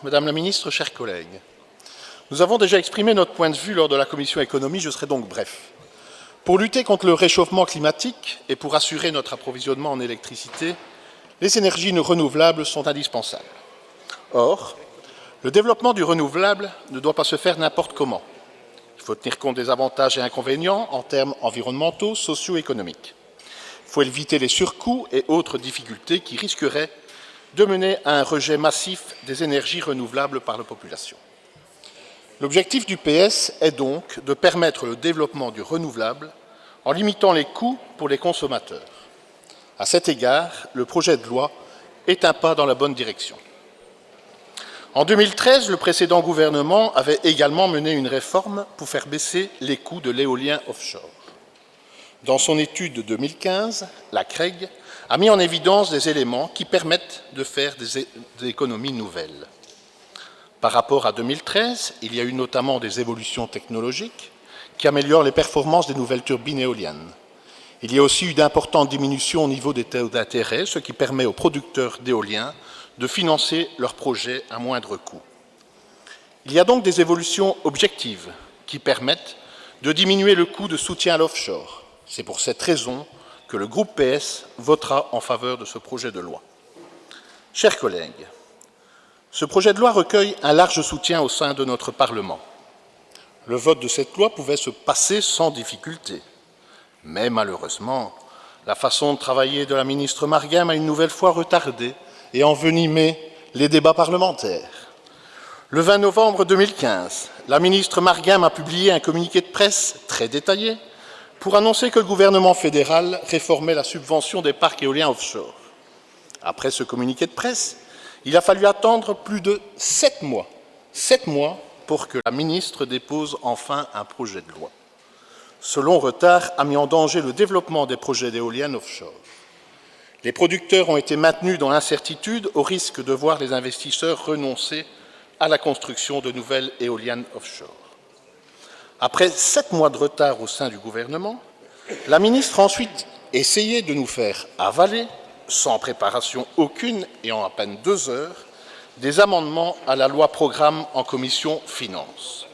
Madame la Ministre, chers collègues, nous avons déjà exprimé notre point de vue lors de la Commission économie, je serai donc bref. Pour lutter contre le réchauffement climatique et pour assurer notre approvisionnement en électricité, les énergies renouvelables sont indispensables. Or, le développement du renouvelable ne doit pas se faire n'importe comment. Il faut tenir compte des avantages et inconvénients en termes environnementaux, socio-économiques. Il faut éviter les surcoûts et autres difficultés qui risqueraient de mener à un rejet massif des énergies renouvelables par la population. L'objectif du PS est donc de permettre le développement du renouvelable en limitant les coûts pour les consommateurs. À cet égard, le projet de loi est un pas dans la bonne direction. En 2013, le précédent gouvernement avait également mené une réforme pour faire baisser les coûts de l'éolien offshore. Dans son étude de 2015, la CREG a mis en évidence des éléments qui permettent de faire des économies nouvelles. Par rapport à 2013, il y a eu notamment des évolutions technologiques qui améliorent les performances des nouvelles turbines éoliennes. Il y a aussi eu d'importantes diminutions au niveau des taux d'intérêt, ce qui permet aux producteurs d'éoliens de financer leurs projets à moindre coût. Il y a donc des évolutions objectives qui permettent de diminuer le coût de soutien à l'offshore. C'est pour cette raison que le groupe PS votera en faveur de ce projet de loi. Chers collègues, ce projet de loi recueille un large soutien au sein de notre Parlement. Le vote de cette loi pouvait se passer sans difficulté. Mais malheureusement, la façon de travailler de la ministre Marguem a une nouvelle fois retardé et envenimé les débats parlementaires. Le 20 novembre 2015, la ministre Marguem a publié un communiqué de presse très détaillé pour annoncer que le gouvernement fédéral réformait la subvention des parcs éoliens offshore. Après ce communiqué de presse, il a fallu attendre plus de 7 mois pour que la ministre dépose enfin un projet de loi. Ce long retard a mis en danger le développement des projets d'éoliennes offshore. Les producteurs ont été maintenus dans l'incertitude au risque de voir les investisseurs renoncer à la construction de nouvelles éoliennes offshore. Après 7 mois de retard au sein du gouvernement, la ministre a ensuite essayé de nous faire avaler, sans préparation aucune et en à peine 2 heures, des amendements à la loi programme en commission finances.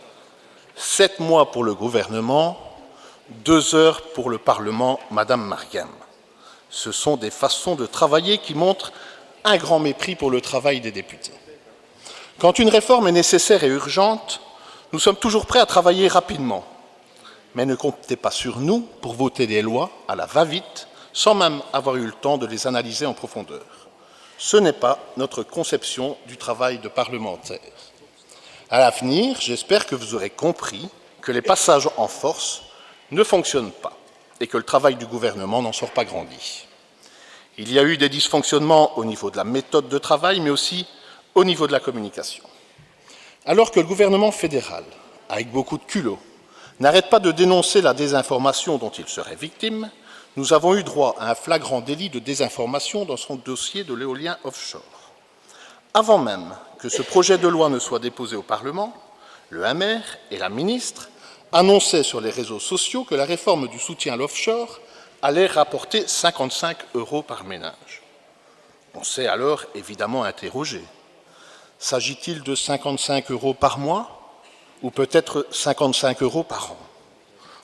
7 mois pour le gouvernement, 2 heures pour le Parlement, Madame Marguem. Ce sont des façons de travailler qui montrent un grand mépris pour le travail des députés. Quand une réforme est nécessaire et urgente, nous sommes toujours prêts à travailler rapidement. Mais ne comptez pas sur nous pour voter des lois à la va-vite, sans même avoir eu le temps de les analyser en profondeur. Ce n'est pas notre conception du travail de parlementaire. À l'avenir, j'espère que vous aurez compris que les passages en force ne fonctionnent pas et que le travail du gouvernement n'en sort pas grandi. Il y a eu des dysfonctionnements au niveau de la méthode de travail, mais aussi au niveau de la communication. Alors que le gouvernement fédéral, avec beaucoup de culot, n'arrête pas de dénoncer la désinformation dont il serait victime, nous avons eu droit à un flagrant délit de désinformation dans son dossier de l'éolien offshore. Avant même que ce projet de loi ne soit déposé au Parlement, le maire et la ministre annonçaient sur les réseaux sociaux que la réforme du soutien à l'offshore allait rapporter 55 € par ménage. On s'est alors évidemment interrogé. S'agit-il de 55 € par mois ou peut-être 55 € par an?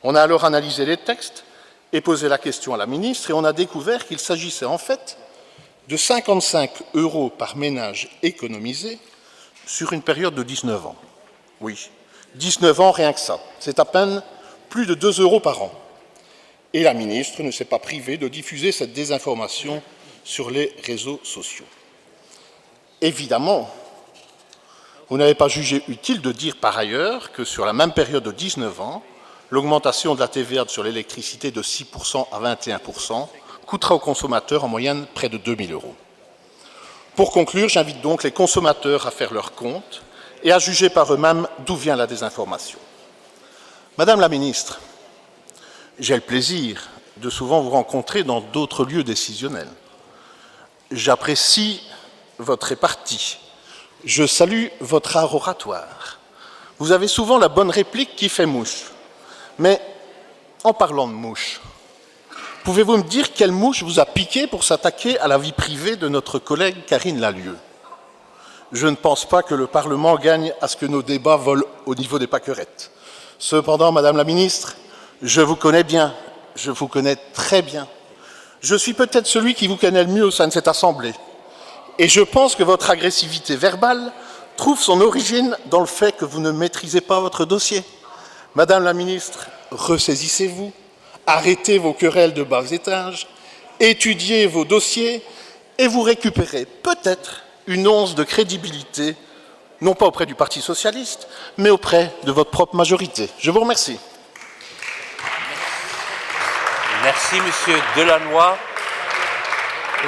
On a alors analysé les textes et posé la question à la ministre et on a découvert qu'il s'agissait en fait de 55 € par ménage économisé sur une période de 19 ans. Oui, 19 ans, rien que ça. C'est à peine plus de 2 € par an. Et la ministre ne s'est pas privée de diffuser cette désinformation sur les réseaux sociaux. Évidemment, vous n'avez pas jugé utile de dire par ailleurs que sur la même période de 19 ans, l'augmentation de la TVA sur l'électricité de 6% à 21% coûtera aux consommateurs en moyenne près de 2 000 €. Pour conclure, j'invite donc les consommateurs à faire leurs comptes et à juger par eux-mêmes d'où vient la désinformation. Madame la ministre, j'ai le plaisir de souvent vous rencontrer dans d'autres lieux décisionnels. J'apprécie votre répartie. Je salue votre art oratoire. Vous avez souvent la bonne réplique qui fait mouche. Mais en parlant de mouche, pouvez-vous me dire quelle mouche vous a piqué pour s'attaquer à la vie privée de notre collègue Karine Lallieu? je ne pense pas que le Parlement gagne à ce que nos débats volent au niveau des pâquerettes. Cependant, Madame la Ministre, je vous connais bien, je vous connais très bien. Je suis peut-être celui qui vous connaît le mieux au sein de cette Assemblée. Et je pense que votre agressivité verbale trouve son origine dans le fait que vous ne maîtrisez pas votre dossier. Madame la Ministre, ressaisissez-vous, arrêtez vos querelles de bas étage, étudiez vos dossiers et vous récupérez peut-être une once de crédibilité, non pas auprès du Parti socialiste, mais auprès de votre propre majorité. Je vous remercie. Merci, Monsieur Delannoy.